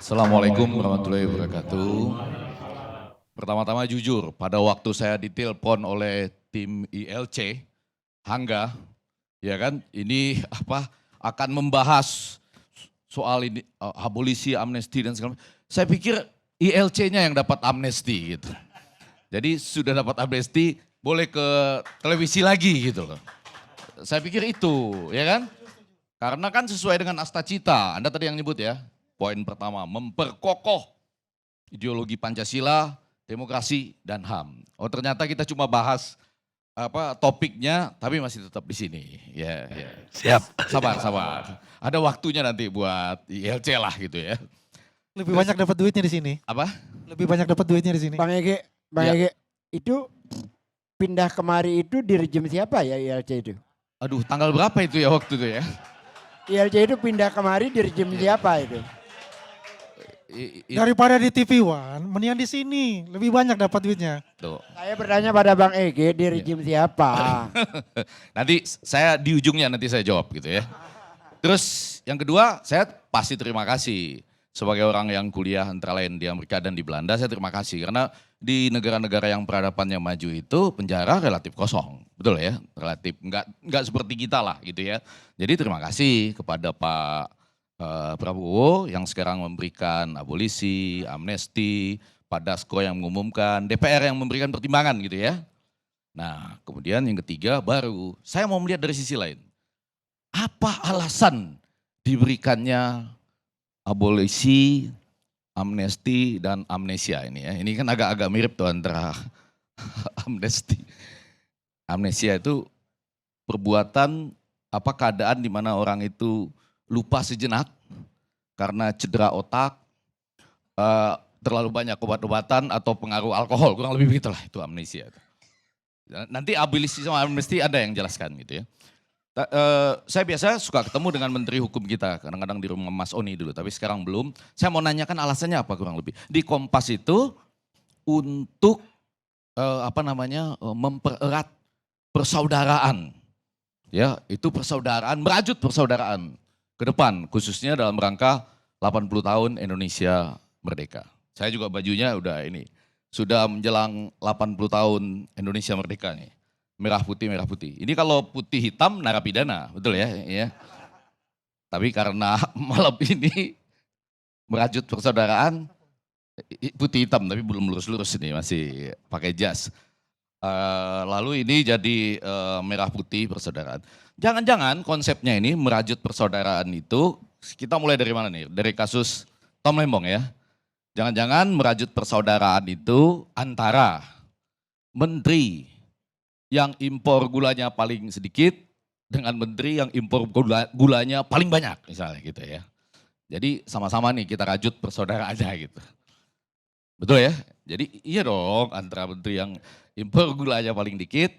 Assalamualaikum warahmatullahi wabarakatuh. Pertama-tama jujur, pada waktu saya ditelepon oleh tim ILC, Hangga, ya kan, ini akan membahas soal ini abolisi, amnesti dan segala macam. Saya pikir ILC-nya yang dapat amnesti gitu. Jadi sudah dapat amnesti, boleh ke televisi lagi gitu loh. Saya pikir itu, ya kan? Karena kan sesuai dengan asta cita, Anda tadi yang nyebut ya. Poin pertama, memperkokoh ideologi Pancasila, demokrasi dan HAM. Oh ternyata kita cuma bahas topiknya, tapi masih tetap di sini. Ya, ya. Siap. Sabar. Ada waktunya nanti buat ILC lah gitu ya. Lebih banyak dapat duitnya di sini. Apa? Lebih banyak dapat duitnya di sini. Bang Ege, itu pindah kemari itu di rejim siapa ya ILC itu? Aduh, tanggal berapa itu ya waktu itu ya? ILC itu pindah kemari di rejim siapa itu? Daripada di TV One, mendingan di sini. Lebih banyak dapat duitnya. Tuh. Saya bertanya pada Bang Ege di rejim siapa? Nanti saya di ujungnya nanti saya jawab gitu ya. Terus yang kedua, saya pasti terima kasih sebagai orang yang kuliah antara lain di Amerika dan di Belanda, saya terima kasih karena di negara-negara yang peradabannya maju itu penjara relatif kosong, betul ya, relatif nggak seperti kita lah gitu ya. Jadi terima kasih kepada Pak Prabowo yang sekarang memberikan abolisi, amnesti, Pak Dasko yang mengumumkan, DPR yang memberikan pertimbangan gitu ya. Nah kemudian yang ketiga baru saya mau melihat dari sisi lain. Apa alasan diberikannya abolisi, amnesti dan amnesia ini ya. Ini kan agak-agak mirip tuh antara amnesti. Amnesia itu perbuatan keadaan di mana orang itu lupa sejenak karena cedera otak, terlalu banyak obat-obatan atau pengaruh alkohol, kurang lebih begitulah itu amnesia. Nanti abolisi sama amnesti ada yang jelaskan gitu ya. Saya biasa suka ketemu dengan Menteri Hukum kita, kadang-kadang di rumah Mas Oni dulu, tapi sekarang belum. Saya mau nanyakan alasannya apa kurang lebih. Di Kompas itu untuk mempererat persaudaraan. Ya, itu persaudaraan, merajut persaudaraan ke depan, khususnya dalam rangka 80 tahun Indonesia merdeka. Saya juga bajunya udah ini, sudah menjelang 80 tahun Indonesia merdeka nih. Merah putih, merah putih. Ini kalau putih hitam narapidana, betul ya? Ya. Tapi karena malam ini merajut persaudaraan, putih hitam tapi belum lurus-lurus ini, masih pakai jas. Lalu ini jadi merah putih persaudaraan. Jangan-jangan konsepnya ini merajut persaudaraan itu, kita mulai dari mana nih? Dari kasus Tom Lembong ya. Jangan-jangan merajut persaudaraan itu antara menteri yang impor gulanya paling sedikit dengan menteri yang impor gulanya paling banyak misalnya gitu ya. Jadi sama-sama nih kita rajut persaudaraannya gitu. Betul ya? Jadi iya dong antara menteri yang impor gulanya paling dikit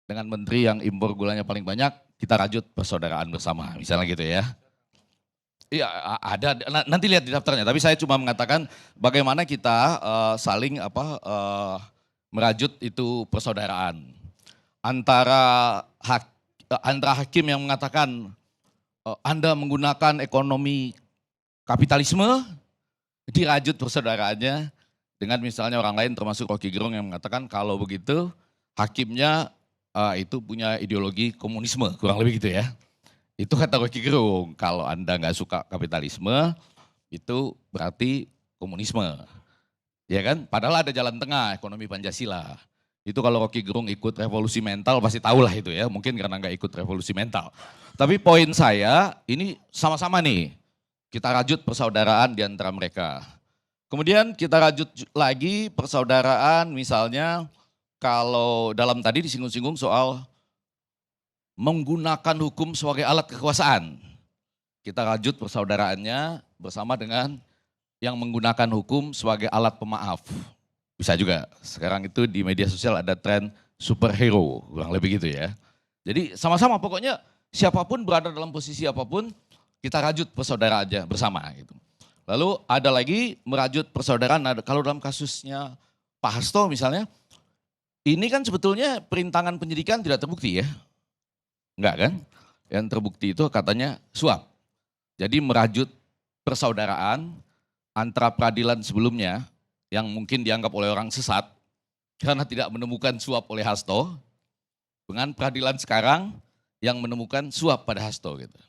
dengan menteri yang impor gulanya paling banyak kita rajut persaudaraan bersama misalnya gitu ya. Iya ada, nanti lihat di daftarnya tapi saya cuma mengatakan bagaimana kita saling merajut itu persaudaraan. Antara hakim yang mengatakan Anda menggunakan ekonomi kapitalisme, dirajut persaudaraannya dengan misalnya orang lain termasuk Rocky Gerung yang mengatakan kalau begitu hakimnya itu punya ideologi komunisme, kurang lebih gitu ya. Itu kata Rocky Gerung, kalau Anda nggak suka kapitalisme itu berarti komunisme. Ya kan, padahal ada jalan tengah ekonomi Pancasila. Itu kalau Rocky Gerung ikut revolusi mental pasti tahu lah itu ya, mungkin karena nggak ikut revolusi mental. Tapi poin saya ini sama-sama nih, kita rajut persaudaraan di antara mereka. Kemudian kita rajut lagi persaudaraan misalnya kalau dalam tadi disinggung-singgung soal menggunakan hukum sebagai alat kekuasaan. Kita rajut persaudaraannya bersama dengan yang menggunakan hukum sebagai alat pemaaf. Bisa juga, sekarang itu di media sosial ada tren superhero, kurang lebih gitu ya. Jadi sama-sama pokoknya siapapun berada dalam posisi apapun, kita rajut persaudaraan aja bersama gitu. Lalu ada lagi merajut persaudaraan, kalau dalam kasusnya Pak Hasto misalnya, ini kan sebetulnya perintangan penyidikan tidak terbukti ya. Enggak kan? Yang terbukti itu katanya suap. Jadi merajut persaudaraan antara peradilan sebelumnya yang mungkin dianggap oleh orang sesat karena tidak menemukan suap oleh Hasto, dengan peradilan sekarang yang menemukan suap pada Hasto gitu.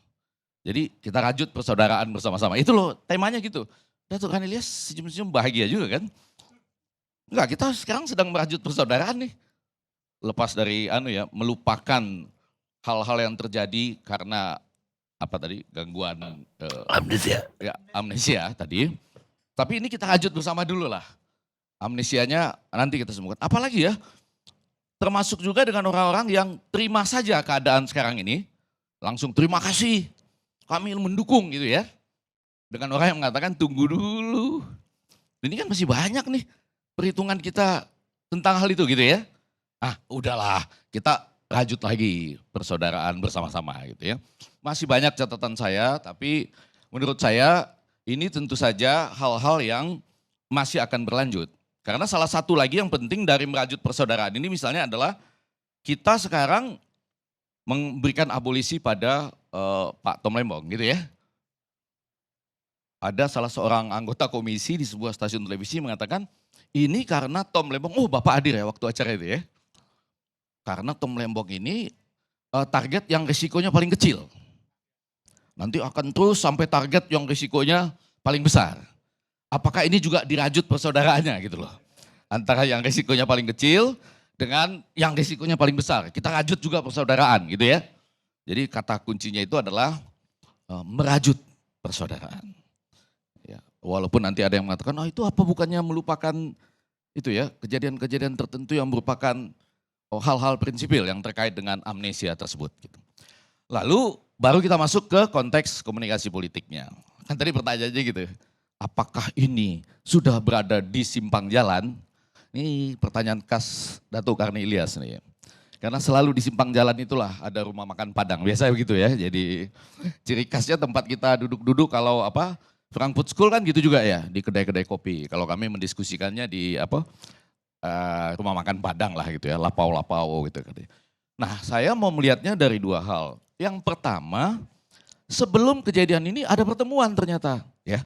Jadi kita rajut persaudaraan bersama-sama. Itu loh temanya gitu. Datuk Khan Ilyas senyum-senyum bahagia juga kan. Enggak, kita sekarang sedang merajut persaudaraan nih. Lepas dari melupakan hal-hal yang terjadi karena apa tadi gangguan amnesia tadi. Tapi ini kita rajut bersama dulu lah. Amnesianya nanti kita sembuhkan. Apalagi ya, termasuk juga dengan orang-orang yang terima saja keadaan sekarang ini. Langsung terima kasih, kami mendukung gitu ya. Dengan orang yang mengatakan tunggu dulu. Ini kan masih banyak nih perhitungan kita tentang hal itu gitu ya. Udahlah, kita rajut lagi persaudaraan bersama-sama gitu ya. Masih banyak catatan saya, tapi menurut saya ini tentu saja hal-hal yang masih akan berlanjut. Karena salah satu lagi yang penting dari merajut persaudaraan ini misalnya adalah kita sekarang memberikan abolisi pada Pak Tom Lembong gitu ya. Ada salah seorang anggota komisi di sebuah stasiun televisi mengatakan, ini karena Tom Lembong, Bapak hadir ya waktu acara itu ya. Karena Tom Lembong ini target yang risikonya paling kecil. Nanti akan terus sampai target yang risikonya paling besar. Apakah ini juga dirajut persaudaraannya gitu loh. Antara yang risikonya paling kecil dengan yang risikonya paling besar. Kita rajut juga persaudaraan gitu ya. Jadi kata kuncinya itu adalah merajut persaudaraan. Ya, walaupun nanti ada yang mengatakan, itu apa bukannya melupakan itu ya, kejadian-kejadian tertentu yang merupakan hal-hal prinsipil yang terkait dengan amnesia tersebut. Gitu. Lalu baru kita masuk ke konteks komunikasi politiknya. Kan tadi pertanyaannya gitu, apakah ini sudah berada di simpang jalan? Ini pertanyaan khas Datuk Karni Ilyas nih. Karena selalu di simpang jalan itulah ada rumah makan Padang, biasa begitu ya. Jadi ciri khasnya tempat kita duduk-duduk kalau Frankfurt School kan gitu juga ya, di kedai-kedai kopi. Kalau kami mendiskusikannya di rumah makan Padang lah gitu ya, lapau-lapau gitu. Nah saya mau melihatnya dari dua hal. Yang pertama, sebelum kejadian ini ada pertemuan ternyata ya,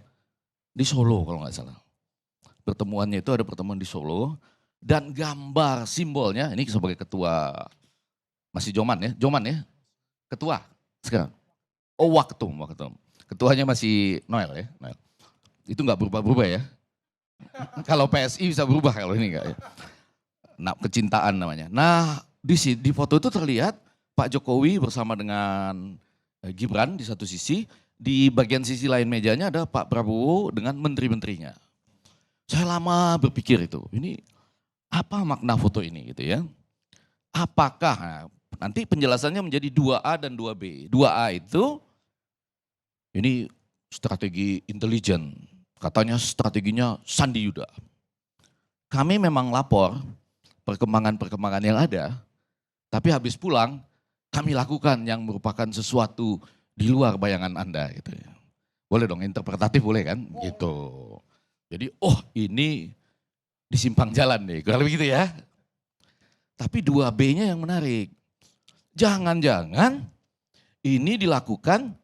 di Solo kalau nggak salah. Pertemuannya itu ada pertemuan di Solo dan gambar simbolnya, ini sebagai ketua, masih Joman ya, ketua sekarang. Waketum. Ketuanya masih Noel ya, Noel. Itu nggak berubah-berubah ya. Kalau PSI bisa berubah, kalau ini enggak ya. Nah, kecintaan namanya. Nah, di foto itu terlihat Pak Jokowi bersama dengan Gibran di satu sisi, di bagian sisi lain mejanya ada Pak Prabowo dengan menteri-menterinya. Saya lama berpikir itu, ini apa makna foto ini gitu ya. Apakah, nanti penjelasannya menjadi 2A dan 2B. 2A itu, ini strategi intelijen, katanya strateginya Sandi Yuda. Kami memang lapor perkembangan-perkembangan yang ada, tapi habis pulang kami lakukan yang merupakan sesuatu di luar bayangan Anda gitu ya. Boleh dong, interpretatif boleh kan? Gitu. Jadi ini di simpang jalan nih, kurang lebih gitu ya. Tapi 2B-nya yang menarik. Jangan-jangan ini dilakukan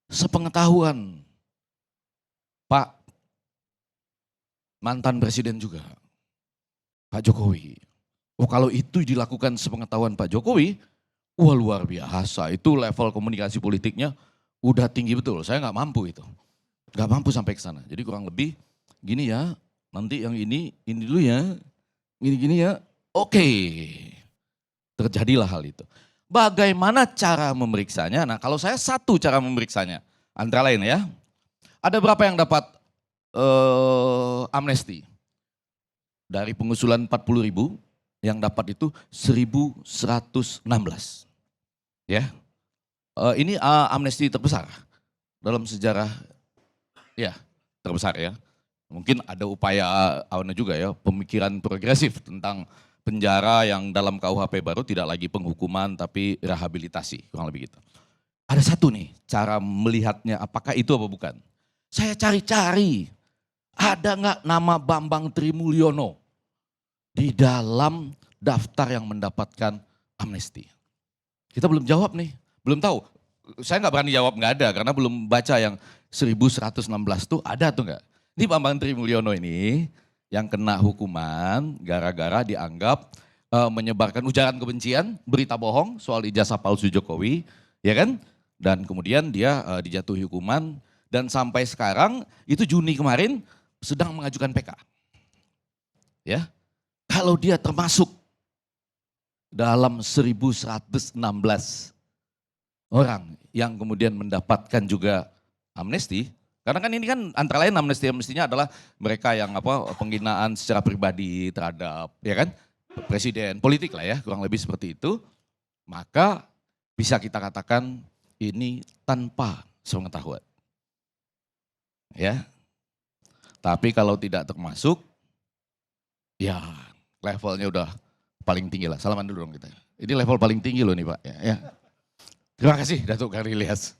sepengetahuan Pak mantan presiden juga, Pak Jokowi. Kalau itu dilakukan sepengetahuan Pak Jokowi, luar biasa. Itu level komunikasi politiknya udah tinggi betul. Saya nggak mampu itu. Nggak mampu sampai ke sana. Jadi kurang lebih gini ya, nanti yang ini dulu ya, gini-gini ya. Oke, terjadilah hal itu. Bagaimana cara memeriksanya? Nah kalau saya satu cara memeriksanya, antara lain ya, ada berapa yang dapat amnesti? Dari pengusulan 40.000, yang dapat itu 1.116. Ya, ini amnesti terbesar dalam sejarah, ya terbesar ya. Mungkin ada upaya juga ya, pemikiran progresif tentang penjara yang dalam KUHP baru tidak lagi penghukuman tapi rehabilitasi, kurang lebih gitu. Ada satu nih cara melihatnya apakah itu apa bukan. Saya cari-cari, ada nggak nama Bambang Trimulyono di dalam daftar yang mendapatkan amnesti? Kita belum jawab nih, belum tahu. Saya nggak berani jawab nggak ada karena belum baca yang 1.116 tuh ada atau enggak. Ini Bambang Trimulyono ini yang kena hukuman gara-gara dianggap menyebarkan ujaran kebencian, berita bohong soal ijazah palsu Jokowi, ya kan? Dan kemudian dia dijatuhi hukuman dan sampai sekarang itu Juni kemarin sedang mengajukan PK. Ya. Kalau dia termasuk dalam 1116 orang yang kemudian mendapatkan juga amnesti, karena kan ini kan antara lain amnestinya adalah mereka yang penghinaan secara pribadi terhadap ya kan presiden, politik lah ya, kurang lebih seperti itu. Maka bisa kita katakan ini tanpa sepengetahuan. Ya. Tapi kalau tidak termasuk, ya levelnya udah paling tinggi lah. Salaman dulu dong kita. Ini level paling tinggi loh nih Pak. Ya. Terima kasih Datuk Kang Ilyas.